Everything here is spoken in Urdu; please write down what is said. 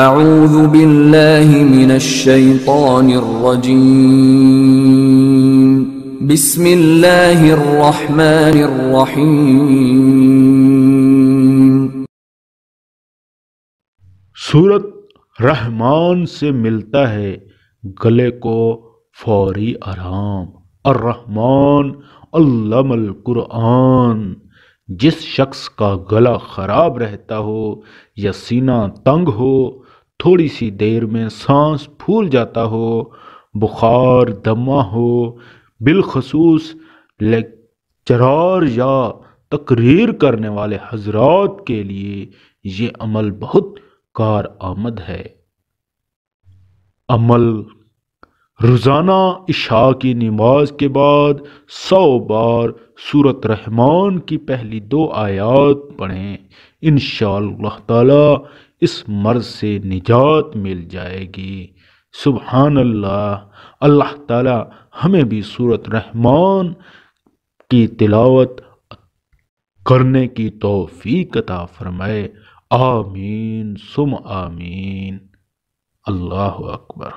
اعوذ باللہ من الشیطان الرجیم بسم اللہ الرحمن الرحیم۔ سورت رحمان سے ملتا ہے گلے کو فوری آرام۔ الرحمن علم القرآن۔ جس شخص کا گلا خراب رہتا ہو یا سینہ تنگ ہو، تھوڑی سی دیر میں سانس پھول جاتا ہو، بخار دمہ ہو، بالخصوص لیکچرار یا تقریر کرنے والے حضرات کے لیے یہ عمل بہت کارآمد ہے۔ عمل: روزانہ عشاء کی نماز کے بعد 100 بار سورت رحمان کی پہلی 2 آیات پڑھیں۔ انشاءاللہ تعالی اس مرض سے نجات مل جائے گی۔ سبحان اللہ۔ اللہ تعالی ہمیں بھی سورت رحمان کی تلاوت کرنے کی توفیق عطا فرمائے۔ آمین ثم آمین۔ اللہ اکبر۔